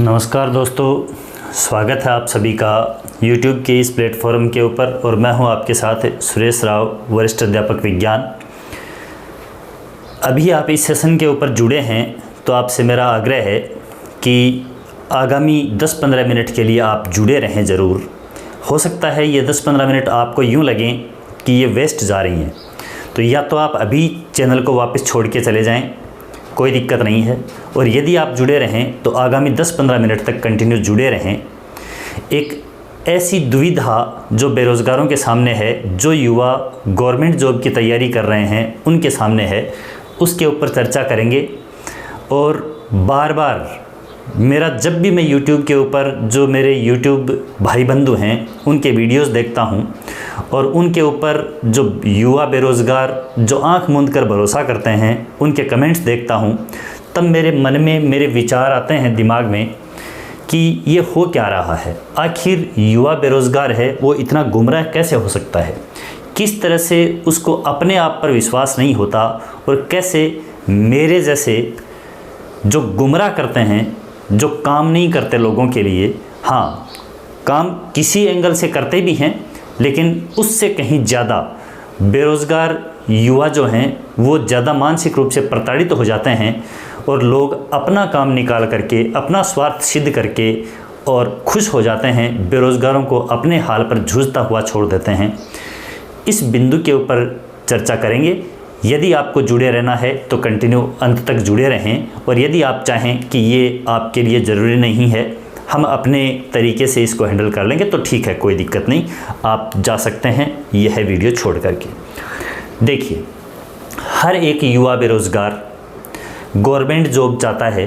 नमस्कार दोस्तों, स्वागत है आप सभी का YouTube के इस प्लेटफॉर्म के ऊपर। और मैं हूं आपके साथ सुरेश राव, वरिष्ठ अध्यापक विज्ञान। अभी आप इस सेशन के ऊपर जुड़े हैं तो आपसे मेरा आग्रह है कि आगामी 10-15 मिनट के लिए आप जुड़े रहें ज़रूर। हो सकता है ये 10-15 मिनट आपको यूँ लगें कि ये वेस्ट जा रही हैं, तो या तो आप अभी चैनल को वापस छोड़ के चले जाएं, कोई दिक्कत नहीं है। और यदि आप जुड़े रहें तो आगामी 10-15 मिनट तक कंटिन्यू जुड़े रहें। एक ऐसी दुविधा जो बेरोज़गारों के सामने है, जो युवा गवर्नमेंट जॉब की तैयारी कर रहे हैं उनके सामने है, उसके ऊपर चर्चा करेंगे। और बार बार मेरा जब भी मैं YouTube के ऊपर जो मेरे YouTube भाई बंधु हैं उनके वीडियोस देखता हूं और उनके ऊपर जो युवा बेरोज़गार जो आंख मूंद कर भरोसा करते हैं उनके कमेंट्स देखता हूं, तब मेरे मन में मेरे विचार आते हैं दिमाग में कि ये हो क्या रहा है। आखिर युवा बेरोज़गार है वो इतना गुमराह कैसे हो सकता है, किस तरह से उसको अपने आप पर विश्वास नहीं होता, और कैसे मेरे जैसे जो गुमराह करते हैं, जो काम नहीं करते लोगों के लिए, हाँ काम किसी एंगल से करते भी हैं लेकिन उससे कहीं ज़्यादा बेरोज़गार युवा जो हैं वो ज़्यादा मानसिक रूप से प्रताड़ित हो जाते हैं और लोग अपना काम निकाल करके, अपना स्वार्थ सिद्ध करके और खुश हो जाते हैं, बेरोज़गारों को अपने हाल पर जूझता हुआ छोड़ देते हैं। इस बिंदु के ऊपर चर्चा करेंगे। यदि आपको जुड़े रहना है तो कंटिन्यू अंत तक जुड़े रहें, और यदि आप चाहें कि ये आपके लिए ज़रूरी नहीं है, हम अपने तरीके से इसको हैंडल कर लेंगे, तो ठीक है, कोई दिक्कत नहीं, आप जा सकते हैं यह वीडियो छोड़ करके। देखिए, हर एक युवा बेरोज़गार गवर्नमेंट जॉब चाहता है।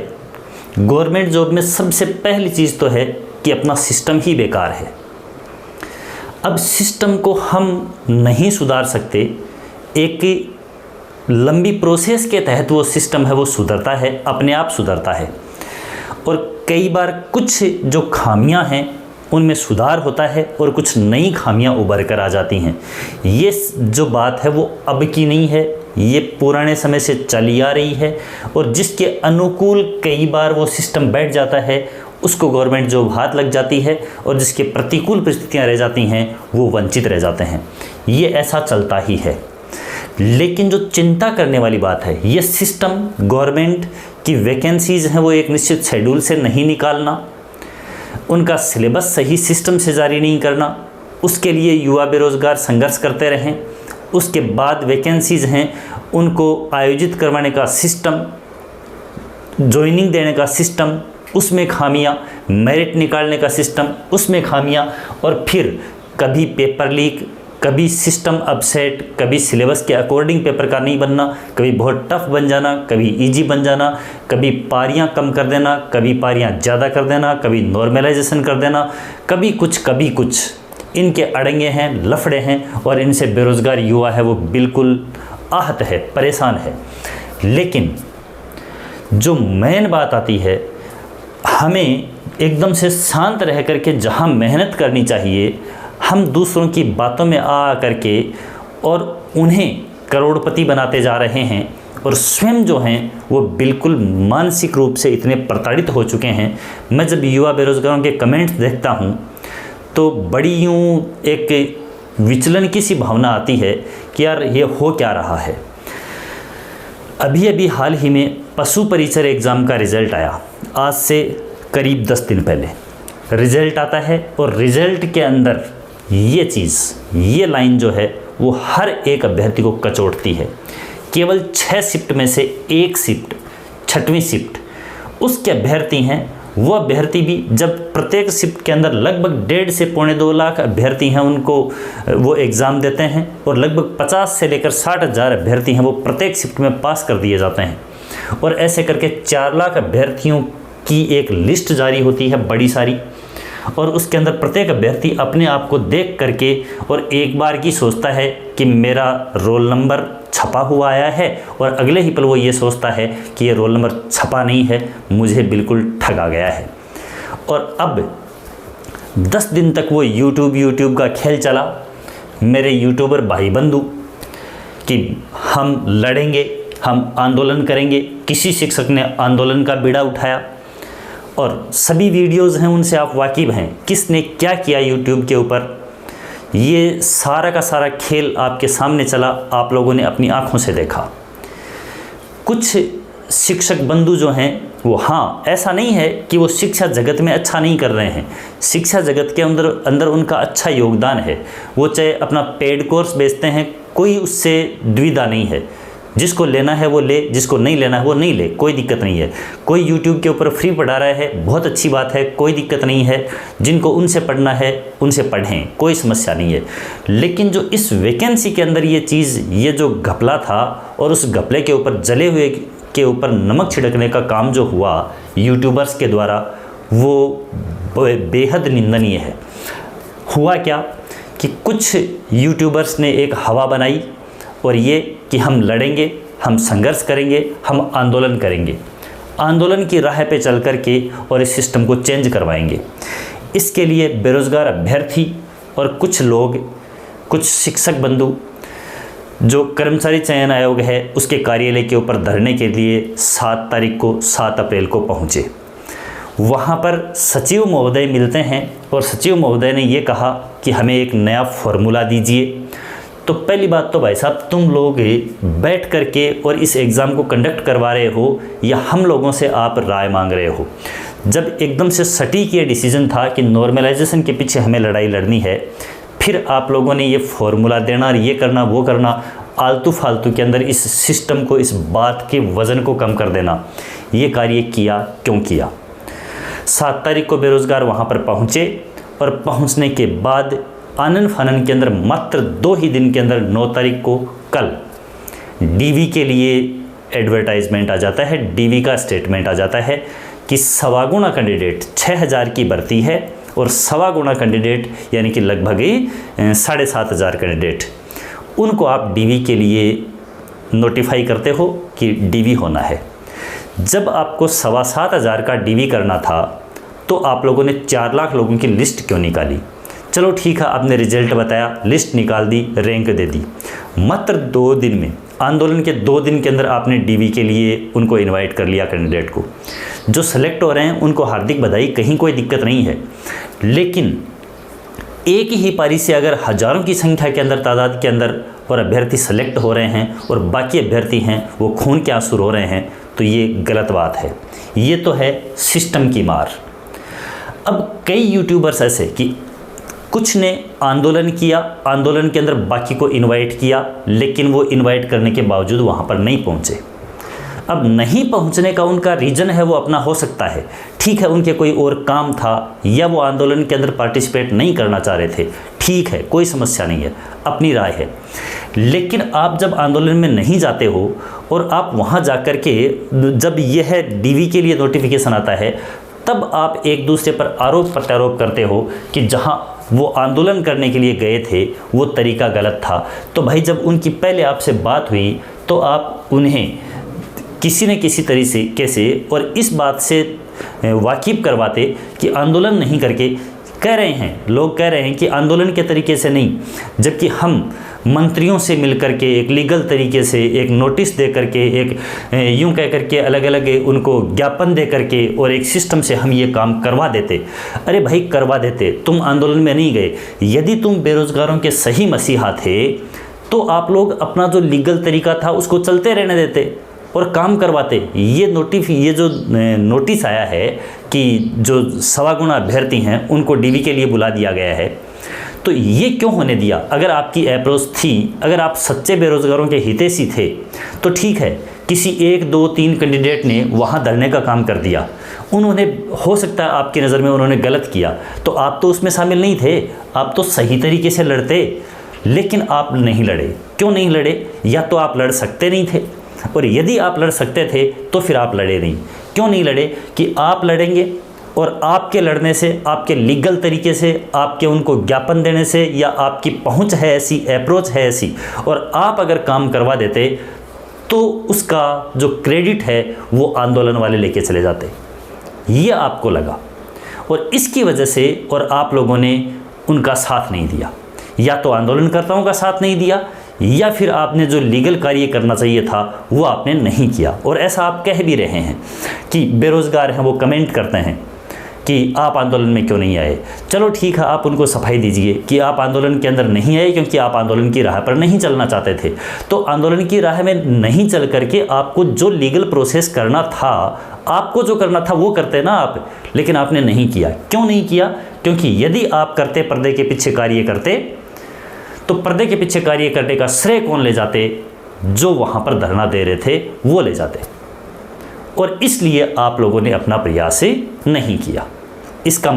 गवर्नमेंट जॉब में सबसे पहली चीज़ तो है कि अपना सिस्टम ही बेकार है। अब सिस्टम को हम नहीं सुधार सकते, एक लंबी प्रोसेस के तहत वो सिस्टम है वो सुधरता है, अपने आप सुधरता है। और कई बार कुछ जो खामियां हैं उनमें सुधार होता है और कुछ नई खामियां उभर कर आ जाती हैं। ये जो बात है वो अब की नहीं है, ये पुराने समय से चली आ रही है। और जिसके अनुकूल कई बार वो सिस्टम बैठ जाता है उसको गवर्नमेंट जॉब हाथ लग जाती है, और जिसके प्रतिकूल परिस्थितियाँ रह जाती हैं वो वंचित रह जाते हैं। ये ऐसा चलता ही है। लेकिन जो चिंता करने वाली बात है, ये सिस्टम गवर्नमेंट की वैकेंसीज़ हैं वो एक निश्चित शेड्यूल से नहीं निकालना, उनका सिलेबस सही सिस्टम से जारी नहीं करना, उसके लिए युवा बेरोज़गार संघर्ष करते रहें। उसके बाद वैकेंसीज़ हैं उनको आयोजित करवाने का सिस्टम, ज्वाइनिंग देने का सिस्टम, उसमें खामियां, मेरिट निकालने का सिस्टम, उसमें खामियां, और फिर कभी पेपर लीक, कभी सिस्टम अपसेट, कभी सिलेबस के अकॉर्डिंग पेपर का नहीं बनना, कभी बहुत टफ बन जाना, कभी इजी बन जाना, कभी पारियां कम कर देना, कभी पारियां ज़्यादा कर देना, कभी नॉर्मलाइजेशन कर देना, कभी कुछ। इनके अड़ंगे हैं, लफड़े हैं, और इनसे बेरोज़गार युवा है वो बिल्कुल आहत है, परेशान है। लेकिन जो मेन बात आती है, हमें एकदम से शांत रह करके जहाँ मेहनत करनी चाहिए, हम दूसरों की बातों में आ करके और उन्हें करोड़पति बनाते जा रहे हैं, और स्वयं जो हैं वो बिल्कुल मानसिक रूप से इतने प्रताड़ित हो चुके हैं। मैं जब युवा बेरोज़गारों के कमेंट्स देखता हूं तो बड़ी यूं एक विचलन की सी भावना आती है कि यार ये हो क्या रहा है। अभी हाल ही में पशु परिचर एग्ज़ाम का रिज़ल्ट आया, आज से करीब 10 दिन पहले रिज़ल्ट आता है, और रिज़ल्ट के अंदर ये लाइन जो है वो हर एक अभ्यर्थी को कचोटती है। केवल 6 शिफ्ट में से एक शिफ्ट, 6वीं शिफ्ट, उसके अभ्यर्थी हैं। वो अभ्यर्थी भी जब प्रत्येक शिफ्ट के अंदर लगभग 1.5 से 2.25 लाख अभ्यर्थी हैं, उनको वो एग्ज़ाम देते हैं, और लगभग 50 से लेकर 60,000 अभ्यर्थी हैं वो प्रत्येक शिफ्ट में पास कर दिए जाते हैं। और ऐसे करके 4 लाख अभ्यर्थियों की एक लिस्ट जारी होती है बड़ी सारी, और उसके अंदर प्रत्येक अभ्यर्थी अपने आप को देख करके और एक बार की सोचता है कि मेरा रोल नंबर छपा हुआ आया है, और अगले ही पल वो ये सोचता है कि ये रोल नंबर छपा नहीं है, मुझे बिल्कुल ठगा गया है। और अब 10 दिन तक वो यूट्यूब का खेल चला, मेरे यूट्यूबर भाई बंधु, कि हम लड़ेंगे, हम आंदोलन करेंगे। किसी शिक्षक ने आंदोलन का बीड़ा उठाया, और सभी वीडियोज़ हैं उनसे आप वाकिफ़ हैं, किसने क्या किया यूट्यूब के ऊपर, ये सारा का सारा खेल आपके सामने चला, आप लोगों ने अपनी आँखों से देखा। कुछ शिक्षक बंधु जो हैं वो, हाँ, ऐसा नहीं है कि वो शिक्षा जगत में अच्छा नहीं कर रहे हैं, शिक्षा जगत के अंदर उनका अच्छा योगदान है। वो चाहे अपना पेड कोर्स बेचते हैं, कोई उससे दुविधा नहीं है, जिसको लेना है वो ले, जिसको नहीं लेना है वो नहीं ले, कोई दिक्कत नहीं है। कोई यूट्यूब के ऊपर फ्री पढ़ा रहा है, बहुत अच्छी बात है, कोई दिक्कत नहीं है। जिनको उनसे पढ़ना है उनसे पढ़ें, कोई समस्या नहीं है। लेकिन जो इस वैकेंसी के अंदर ये चीज़, ये जो घपला था और उस घपले के ऊपर जले हुए के ऊपर नमक छिड़कने का काम जो हुआ यूट्यूबर्स के द्वारा, वो बेहद निंदनीय है। हुआ क्या कि कुछ यूट्यूबर्स ने एक हवा बनाई और ये कि हम लड़ेंगे, हम संघर्ष करेंगे, हम आंदोलन करेंगे, आंदोलन की राह पे चल कर के और इस सिस्टम को चेंज करवाएंगे। इसके लिए बेरोज़गार अभ्यर्थी और कुछ लोग, कुछ शिक्षक बंधु जो कर्मचारी चयन आयोग है उसके कार्यालय के ऊपर धरने के लिए 7 अप्रैल को पहुँचे। वहाँ पर सचिव महोदय मिलते हैं और सचिव महोदय ने ये कहा कि हमें एक नया फॉर्मूला दीजिए। तो पहली बात तो भाई साहब, तुम लोग बैठ करके और इस एग्ज़ाम को कंडक्ट करवा रहे हो या हम लोगों से आप राय मांग रहे हो? जब एकदम से सटीक ये डिसीजन था कि नॉर्मलाइजेशन के पीछे हमें लड़ाई लड़नी है, फिर आप लोगों ने ये फॉर्मूला देना और ये करना वो करना, आलतू फालतू के अंदर इस सिस्टम को, इस बात के वज़न को कम कर देना, ये कार्य किया क्यों किया? 7 तारीख को बेरोज़गार वहाँ पर पहुँचे और पहुँचने के बाद आनन फानन के अंदर मात्र 2 ही दिन के अंदर 9 तारीख को कल डीवी के लिए एडवर्टाइजमेंट आ जाता है, डीवी का स्टेटमेंट आ जाता है कि 1.25 गुना कैंडिडेट, 6000 की भर्ती है और 1.25 गुना कैंडिडेट यानी कि लगभग 7,500 कैंडिडेट, उनको आप डीवी के लिए नोटिफाई करते हो कि डीवी होना है। जब आपको 7,500 का डीवी करना था तो आप लोगों ने 4 लाख लोगों की लिस्ट क्यों निकाली? चलो ठीक है, आपने रिजल्ट बताया, लिस्ट निकाल दी, रैंक दे दी। मात्र 2 दिन में, आंदोलन के 2 दिन के अंदर आपने डीवी के लिए उनको इनवाइट कर लिया कैंडिडेट को। जो सेलेक्ट हो रहे हैं उनको हार्दिक बधाई, कहीं कोई दिक्कत नहीं है। लेकिन एक ही पारी से अगर हज़ारों की संख्या के अंदर, तादाद के अंदर और अभ्यर्थी सेलेक्ट हो रहे हैं और बाकी अभ्यर्थी हैं वो खून के आंसू रो रहे हैं, तो ये गलत बात है। ये तो है सिस्टम की मार। अब कई यूट्यूबर्स ऐसे कि कुछ ने आंदोलन किया, आंदोलन के अंदर बाकी को इनवाइट किया, लेकिन वो इनवाइट करने के बावजूद वहाँ पर नहीं पहुँचे। अब नहीं पहुँचने का उनका रीज़न है, वो अपना हो सकता है, ठीक है, उनके कोई और काम था या वो आंदोलन के अंदर पार्टिसिपेट नहीं करना चाह रहे थे, ठीक है, कोई समस्या नहीं है, अपनी राय है। लेकिन आप जब आंदोलन में नहीं जाते हो और आप वहाँ जा कर के जब यह डीवी के लिए नोटिफिकेशन आता है, तब आप एक दूसरे पर आरोप प्रत्यारोप करते हो कि जहाँ वो आंदोलन करने के लिए गए थे वो तरीका गलत था। तो भाई जब उनकी पहले आपसे बात हुई तो आप उन्हें किसी न किसी तरीके से और इस बात से वाकिफ़ करवाते कि आंदोलन नहीं करके, कह रहे हैं लोग, कह रहे हैं कि आंदोलन के तरीके से नहीं, जबकि हम मंत्रियों से मिल करके एक लीगल तरीके से एक नोटिस दे करके, एक यूं कह करके अलग अलग उनको ज्ञापन दे करके और एक सिस्टम से हम ये काम करवा देते। अरे भाई करवा देते, तुम आंदोलन में नहीं गए। यदि तुम बेरोज़गारों के सही मसीहा थे तो आप लोग अपना जो लीगल तरीका था उसको चलते रहने देते और काम करवाते। ये जो नोटिस आया है कि जो 1.25 गुना अभ्यर्थी हैं उनको डीवी के लिए बुला दिया गया है, तो ये क्यों होने दिया? अगर आपकी अप्रोच थी, अगर आप सच्चे बेरोज़गारों के हितैषी थे तो ठीक है, किसी 1, 2, 3 कैंडिडेट ने वहाँ धरने का काम कर दिया, उन्होंने, हो सकता है आपकी नज़र में उन्होंने गलत किया, तो आप तो उसमें शामिल नहीं थे, आप तो सही तरीके से लड़ते, लेकिन आप नहीं लड़े। क्यों नहीं लड़े? या तो आप लड़ सकते नहीं थे, और यदि आप लड़ सकते थे तो फिर आप लड़े नहीं। क्यों नहीं लड़े? कि आप लड़ेंगे और आपके लड़ने से, आपके लीगल तरीके से, आपके उनको ज्ञापन देने से, या आपकी पहुंच है ऐसी, अप्रोच है ऐसी, और आप अगर काम करवा देते तो उसका जो क्रेडिट है वो आंदोलन वाले लेके चले जाते। ये आपको लगा और इसकी वजह से और आप लोगों ने उनका साथ नहीं दिया। या तो आंदोलनकर्ताओं का साथ नहीं दिया या फिर आपने जो लीगल कार्य करना चाहिए था वो आपने नहीं किया। और ऐसा आप कह भी रहे हैं कि बेरोज़गार हैं, वो कमेंट करते हैं कि आप आंदोलन में क्यों नहीं आए। चलो ठीक है, आप उनको सफाई दीजिए कि आप आंदोलन के अंदर नहीं आए क्योंकि आप आंदोलन की राह पर नहीं चलना चाहते थे। तो आंदोलन की राह में नहीं चल करके आपको जो लीगल प्रोसेस करना था, आपको जो करना था वो करते ना आप, लेकिन आपने नहीं किया। क्यों नहीं किया? क्योंकि यदि आप करते, पर्दे के पीछे कार्य करते, तो पर्दे के पीछे कार्य करने का श्रेय कौन ले जाते? जो वहाँ पर धरना दे रहे थे वो ले जाते। और इसलिए आप लोगों ने अपना प्रयास नहीं किया। इसका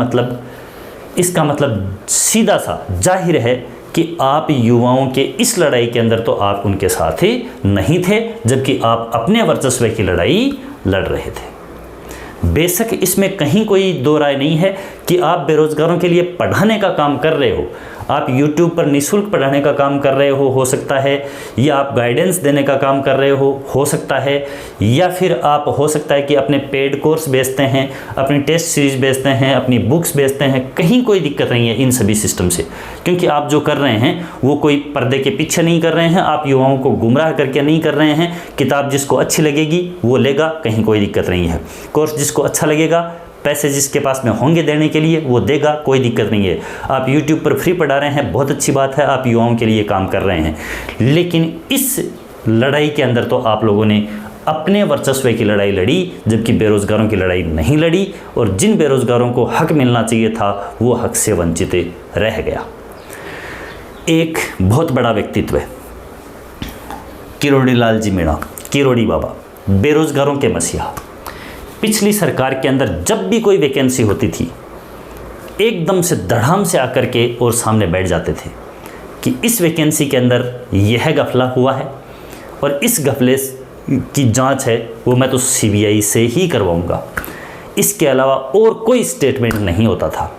मतलब सीधा सा जाहिर है कि आप युवाओं के इस लड़ाई के अंदर तो आप उनके साथ ही नहीं थे, जबकि आप अपने वर्चस्व की लड़ाई लड़ रहे थे। बेशक इसमें कहीं कोई दो राय नहीं है कि आप बेरोजगारों के लिए पढ़ाने का काम कर रहे हो, आप YouTube पर निःशुल्क पढ़ाने का काम कर रहे हो सकता है, या आप गाइडेंस देने का काम कर रहे हो सकता है, या फिर आप हो सकता है कि अपने पेड कोर्स बेचते हैं, अपनी टेस्ट सीरीज बेचते हैं, अपनी बुक्स बेचते हैं। कहीं कोई दिक्कत नहीं है इन सभी सिस्टम से, क्योंकि आप जो कर रहे हैं वो कोई पर्दे के पीछे नहीं कर रहे हैं, आप युवाओं को गुमराह करके नहीं कर रहे हैं। किताब जिसको अच्छी लगेगी वो लेगा, कहीं कोई दिक्कत नहीं है। कोर्स जिसको अच्छा लगेगा, पैसे जिसके पास में होंगे देने के लिए वो देगा, कोई दिक्कत नहीं है। आप YouTube पर फ्री पढ़ा रहे हैं, बहुत अच्छी बात है, आप युवाओं के लिए काम कर रहे हैं। लेकिन इस लड़ाई के अंदर तो आप लोगों ने अपने वर्चस्व की लड़ाई लड़ी, जबकि बेरोज़गारों की लड़ाई नहीं लड़ी। और जिन बेरोज़गारों को हक मिलना चाहिए था वो हक से वंचित रह गया। एक बहुत बड़ा व्यक्तित्व है किरोड़ी लाल जी मीणा, किरोड़ी बाबा, बेरोज़गारों के मसीहा। पिछली सरकार के अंदर जब भी कोई वैकेंसी होती थी, एकदम से धड़ाम से आकर के और सामने बैठ जाते थे कि इस वैकेंसी के अंदर यह गफला हुआ है और इस गफले की जांच है वो मैं तो CBI से ही करवाऊंगा। इसके अलावा और कोई स्टेटमेंट नहीं होता था।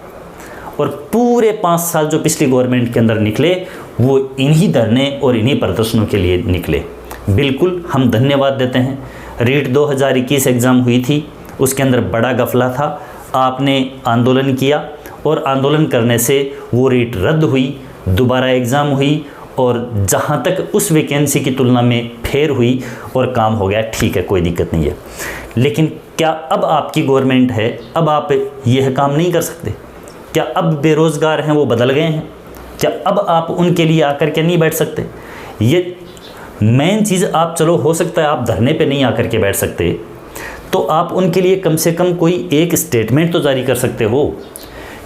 और पूरे 5 साल जो पिछली गवर्नमेंट के अंदर निकले वो इन्हीं धरने और इन्हीं प्रदर्शनों के लिए निकले। बिल्कुल हम धन्यवाद देते हैं। रीट 2021 एग्ज़ाम हुई थी, उसके अंदर बड़ा गफला था। आपने आंदोलन किया और आंदोलन करने से वो रीट रद्द हुई, दोबारा एग्ज़ाम हुई और जहाँ तक उस वैकेंसी की तुलना में फेर हुई और काम हो गया। ठीक है, कोई दिक्कत नहीं है। लेकिन क्या अब आपकी गवर्नमेंट है, अब आप यह काम नहीं कर सकते? क्या अब बेरोज़गार हैं वो बदल गए हैं? क्या अब आप उनके लिए आकर के नहीं बैठ सकते? ये मेन चीज़ आप, चलो हो सकता है आप धरने पे नहीं आकर के बैठ सकते, तो आप उनके लिए कम से कम कोई एक स्टेटमेंट तो जारी कर सकते हो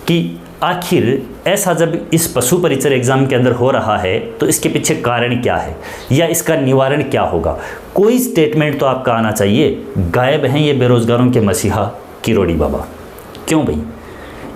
कि आखिर ऐसा जब इस पशु परिचर एग्ज़ाम के अंदर हो रहा है तो इसके पीछे कारण क्या है या इसका निवारण क्या होगा। कोई स्टेटमेंट तो आपका आना चाहिए। गायब हैं ये बेरोज़गारों के मसीहा किरोड़ी बाबा। क्यों भाई?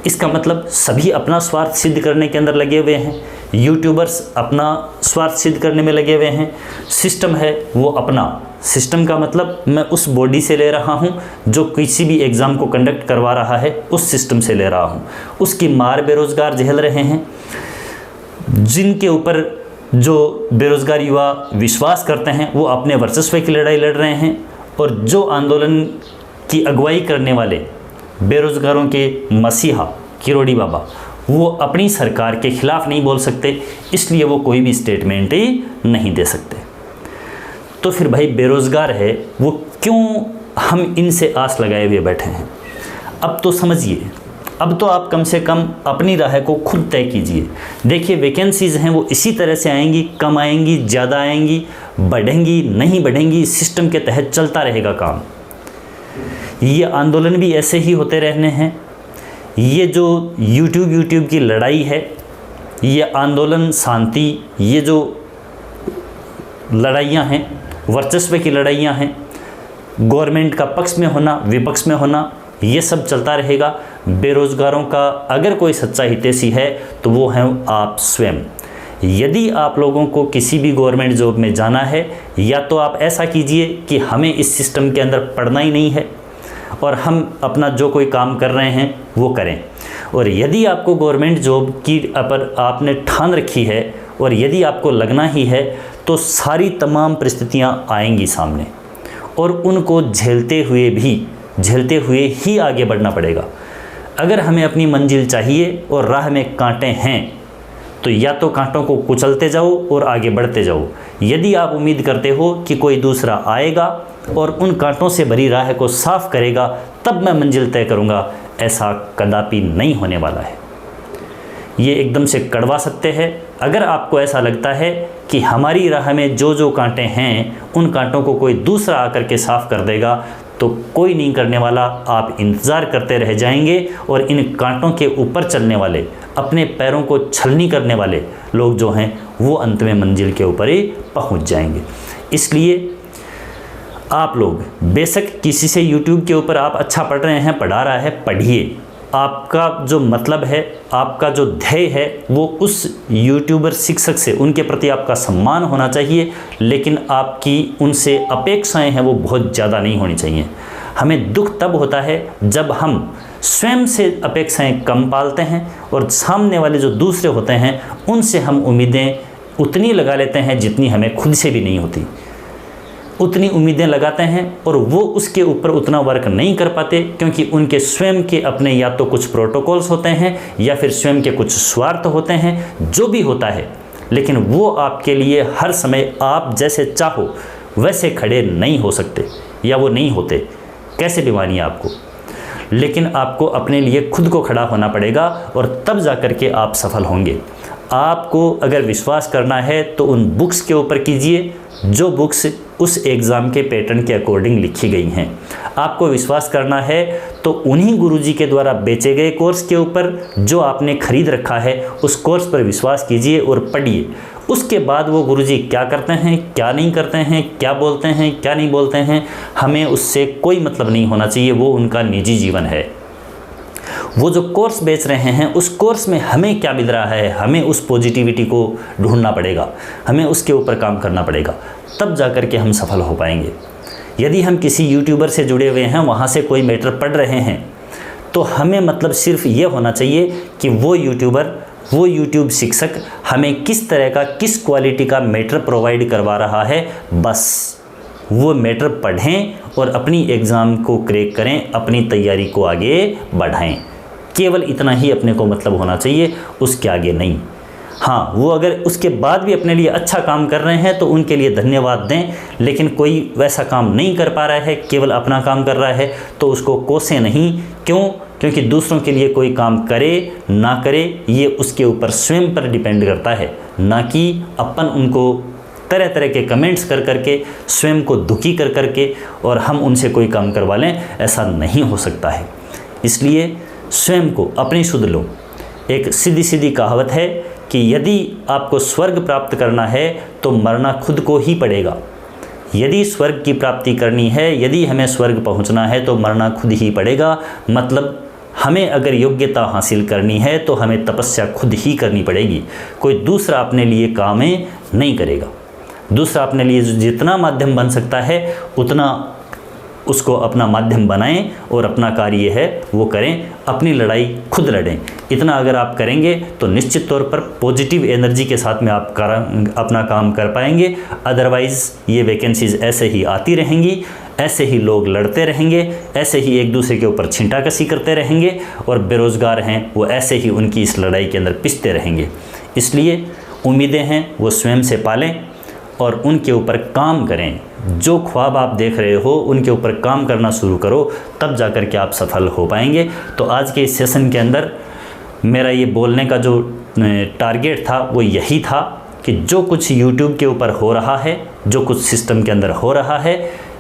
इसका मतलब सभी अपना स्वार्थ सिद्ध करने के अंदर लगे हुए हैं। यूट्यूबर्स अपना स्वार्थ सिद्ध करने में लगे हुए हैं। सिस्टम है वो अपना। सिस्टम का मतलब मैं उस बॉडी से ले रहा हूं जो किसी भी एग्ज़ाम को कंडक्ट करवा रहा है, उस सिस्टम से ले रहा हूं। उसकी मार बेरोज़गार झेल रहे हैं। जिनके ऊपर जो बेरोज़गार युवा विश्वास करते हैं वो अपने वर्चस्व की लड़ाई लड़ रहे हैं। और जो आंदोलन की अगुवाई करने वाले बेरोज़गारों के मसीहा किरोड़ी बाबा, वो अपनी सरकार के खिलाफ नहीं बोल सकते, इसलिए वो कोई भी स्टेटमेंट ही नहीं दे सकते। तो फिर भाई बेरोज़गार है वो क्यों हम इनसे आस लगाए हुए बैठे हैं? अब तो समझिए, अब तो आप कम से कम अपनी राह को खुद तय कीजिए। देखिए वैकेंसीज़ हैं वो इसी तरह से आएंगी, कम आएंगी, ज़्यादा आएंगी, बढ़ेंगी, नहीं बढ़ेंगी, सिस्टम के तहत चलता रहेगा काम। ये आंदोलन भी ऐसे ही होते रहने हैं। ये जो यूट्यूब की लड़ाई है, ये आंदोलन, शांति, ये जो लड़ाइयाँ हैं, वर्चस्व की लड़ाइयाँ हैं, गवर्नमेंट का पक्ष में होना, विपक्ष में होना, ये सब चलता रहेगा। बेरोज़गारों का अगर कोई सच्चा हितैषी है तो वो हैं आप स्वयं। यदि आप लोगों को किसी भी गवर्नमेंट जॉब में जाना है, या तो आप ऐसा कीजिए कि हमें इस सिस्टम के अंदर पढ़ना ही नहीं है और हम अपना जो कोई काम कर रहे हैं वो करें। और यदि आपको गवर्नमेंट जॉब की पर आपने ठान रखी है और यदि आपको लगना ही है तो सारी तमाम परिस्थितियां आएंगी सामने और उनको झेलते हुए ही आगे बढ़ना पड़ेगा। अगर हमें अपनी मंजिल चाहिए और राह में कांटे हैं तो या तो कांटों को कुचलते जाओ और आगे बढ़ते जाओ। यदि आप उम्मीद करते हो कि कोई दूसरा आएगा और उन कांटों से भरी राह को साफ करेगा तब मैं मंजिल तय करूंगा, ऐसा कदापि नहीं होने वाला है। ये एकदम से कड़वा सत्य है। अगर आपको ऐसा लगता है कि हमारी राह में जो जो कांटे हैं उन कांटों को कोई दूसरा आकर के साफ कर देगा, तो कोई नहीं करने वाला। आप इंतज़ार करते रह जाएंगे और इन कांटों के ऊपर चलने वाले, अपने पैरों को छलनी करने वाले लोग जो हैं वो अंत में मंजिल के ऊपर ही पहुंच जाएंगे। इसलिए आप लोग बेशक किसी से YouTube के ऊपर आप अच्छा पढ़ रहे हैं, पढ़ा रहा है, पढ़िए। आपका जो मतलब है, आपका जो ध्येय है वो उस यूट्यूबर शिक्षक से, उनके प्रति आपका सम्मान होना चाहिए, लेकिन आपकी उनसे अपेक्षाएं हैं वो बहुत ज़्यादा नहीं होनी चाहिए। हमें दुख तब होता है जब हम स्वयं से अपेक्षाएं कम पालते हैं और सामने वाले जो दूसरे होते हैं उनसे हम उम्मीदें उतनी लगा लेते हैं जितनी हमें खुद से भी नहीं होती। उतनी उम्मीदें लगाते हैं और वो उसके ऊपर उतना वर्क नहीं कर पाते, क्योंकि उनके स्वयं के अपने या तो कुछ प्रोटोकॉल्स होते हैं या फिर स्वयं के कुछ स्वार्थ होते हैं, जो भी होता है। लेकिन वो आपके लिए हर समय आप जैसे चाहो वैसे खड़े नहीं हो सकते, या वो नहीं होते, कैसे भी मानिए आपको। लेकिन आपको अपने लिए खुद को खड़ा होना पड़ेगा और तब जा कर के आप सफल होंगे। आपको अगर विश्वास करना है तो उन बुक्स के ऊपर कीजिए जो बुक्स उस एग्ज़ाम के पैटर्न के अकॉर्डिंग लिखी गई हैं। आपको विश्वास करना है तो उन्हीं गुरुजी के द्वारा बेचे गए कोर्स के ऊपर जो आपने खरीद रखा है उस कोर्स पर विश्वास कीजिए और पढ़िए। उसके बाद वो गुरुजी क्या करते हैं, क्या नहीं करते हैं, क्या बोलते हैं, क्या नहीं बोलते हैं, हमें उससे कोई मतलब नहीं होना चाहिए। वो उनका निजी जीवन है। वो जो कोर्स बेच रहे हैं उस कोर्स में हमें क्या मिल रहा है, हमें उस पॉजिटिविटी को ढूंढना पड़ेगा, हमें उसके ऊपर काम करना पड़ेगा, तब जा कर के हम सफल हो पाएंगे। यदि हम किसी यूट्यूबर से जुड़े हुए हैं, वहाँ से कोई मैटर पढ़ रहे हैं, तो हमें मतलब सिर्फ ये होना चाहिए कि वो यूट्यूबर, वो यूट्यूब शिक्षक हमें किस तरह का, किस क्वालिटी का मैटर प्रोवाइड करवा रहा है, बस वो मैटर पढ़ें और अपनी एग्ज़ाम को क्रैक करें, अपनी तैयारी को आगे बढ़ाएं। केवल इतना ही अपने को मतलब होना चाहिए, उसके आगे नहीं। हाँ, वो अगर उसके बाद भी अपने लिए अच्छा काम कर रहे हैं तो उनके लिए धन्यवाद दें, लेकिन कोई वैसा काम नहीं कर पा रहा है, केवल अपना काम कर रहा है, तो उसको कोसें नहीं। क्यों? क्योंकि दूसरों के लिए कोई काम करे ना करे ये उसके ऊपर स्वयं पर डिपेंड करता है, ना कि अपन उनको तरह तरह के कमेंट्स कर करके, स्वयं को दुखी कर करके और हम उनसे कोई काम करवा लें, ऐसा नहीं हो सकता है। इसलिए स्वयं को अपनी शुद्ध लो। एक सीधी सीधी कहावत है कि यदि आपको स्वर्ग प्राप्त करना है तो मरना खुद को ही पड़ेगा। यदि स्वर्ग की प्राप्ति करनी है, यदि हमें स्वर्ग पहुंचना है तो मरना खुद ही पड़ेगा। मतलब हमें अगर योग्यता हासिल करनी है तो हमें तपस्या खुद ही करनी पड़ेगी। कोई दूसरा अपने लिए काम नहीं करेगा। दूसरा अपने लिए जितना माध्यम बन सकता है उतना उसको अपना माध्यम बनाएं और अपना कार्य है वो करें, अपनी लड़ाई खुद लड़ें। इतना अगर आप करेंगे तो निश्चित तौर पर पॉजिटिव एनर्जी के साथ में आप अपना काम कर पाएंगे। अदरवाइज़ ये वैकेंसीज ऐसे ही आती रहेंगी, ऐसे ही लोग लड़ते रहेंगे, ऐसे ही एक दूसरे के ऊपर छींटाकसी करते रहेंगे और बेरोज़गार हैं वो ऐसे ही उनकी इस लड़ाई के अंदर पिसते रहेंगे। इसलिए उम्मीदें हैं वो स्वयं से पालें और उनके ऊपर काम करें। जो ख्वाब आप देख रहे हो उनके ऊपर काम करना शुरू करो, तब जाकर के आप सफल हो पाएंगे। तो आज के इस सेशन के अंदर मेरा ये बोलने का जो टारगेट था वो यही था कि जो कुछ YouTube के ऊपर हो रहा है, जो कुछ सिस्टम के अंदर हो रहा है,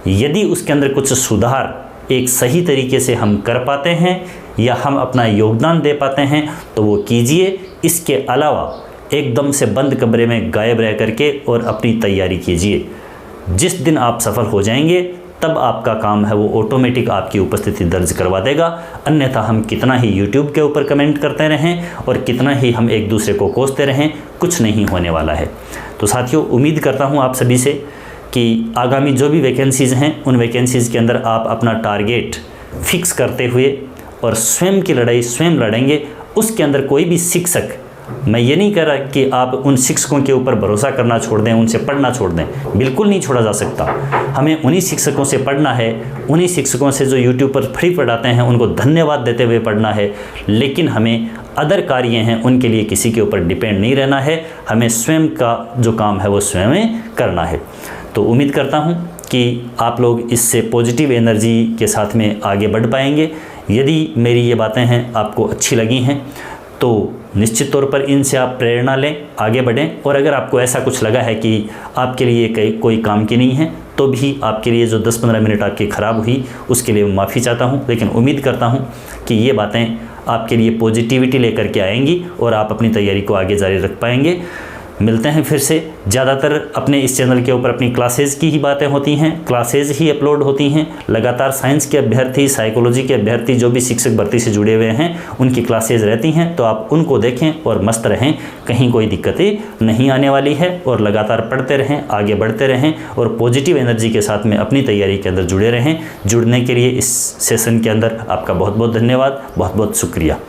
यदि उसके अंदर कुछ सुधार एक सही तरीके से हम कर पाते हैं या हम अपना योगदान दे पाते हैं तो वो कीजिए। इसके अलावा एकदम से बंद कमरे में गायब रह करके और अपनी तैयारी कीजिए। जिस दिन आप सफल हो जाएंगे तब आपका काम है वो ऑटोमेटिक आपकी उपस्थिति दर्ज करवा देगा। अन्यथा हम कितना ही YouTube के ऊपर कमेंट करते रहें और कितना ही हम एक दूसरे को कोसते रहें, कुछ नहीं होने वाला है। तो साथियों, उम्मीद करता हूँ आप सभी से कि आगामी जो भी वैकेंसीज़ हैं उन वैकेंसीज़ के अंदर आप अपना टारगेट फिक्स करते हुए और स्वयं की लड़ाई स्वयं लड़ेंगे। उसके अंदर कोई भी शिक्षक, मैं ये नहीं कह रहा कि आप उन शिक्षकों के ऊपर भरोसा करना छोड़ दें, उनसे पढ़ना छोड़ दें, बिल्कुल नहीं छोड़ा जा सकता। हमें उन्हीं शिक्षकों से पढ़ना है, उन्हीं शिक्षकों से जो YouTube पर फ्री पढ़ाते हैं उनको धन्यवाद देते हुए पढ़ना है। लेकिन हमें अदर कार्य हैं उनके लिए किसी के ऊपर डिपेंड नहीं रहना है, हमें स्वयं का जो काम है वो स्वयं करना है। तो उम्मीद करता हूँ कि आप लोग इससे पॉजिटिव एनर्जी के साथ में आगे बढ़ पाएंगे। यदि मेरी ये बातें हैं आपको अच्छी लगी हैं तो निश्चित तौर पर इनसे आप प्रेरणा लें, आगे बढ़ें। और अगर आपको ऐसा कुछ लगा है कि आपके लिए कोई काम की नहीं है तो भी आपके लिए जो 10-15 मिनट आपकी ख़राब हुई उसके लिए माफ़ी चाहता हूँ, लेकिन उम्मीद करता हूँ कि ये बातें आपके लिए पॉजिटिविटी लेकर के आएंगी और आप अपनी तैयारी को आगे जारी रख पाएंगे। मिलते हैं फिर से। ज़्यादातर अपने इस चैनल के ऊपर अपनी क्लासेस की ही बातें होती हैं, क्लासेस ही अपलोड होती हैं। लगातार साइंस के अभ्यर्थी, साइकोलॉजी के अभ्यर्थी जो भी शिक्षक भर्ती से जुड़े हुए हैं उनकी क्लासेस रहती हैं, तो आप उनको देखें और मस्त रहें, कहीं कोई दिक्कतें नहीं आने वाली है। और लगातार पढ़ते रहें, आगे बढ़ते रहें और पॉजिटिव एनर्जी के साथ में अपनी तैयारी के अंदर जुड़े रहें। जुड़ने के लिए इस सेशन के अंदर आपका बहुत बहुत धन्यवाद, बहुत बहुत शुक्रिया।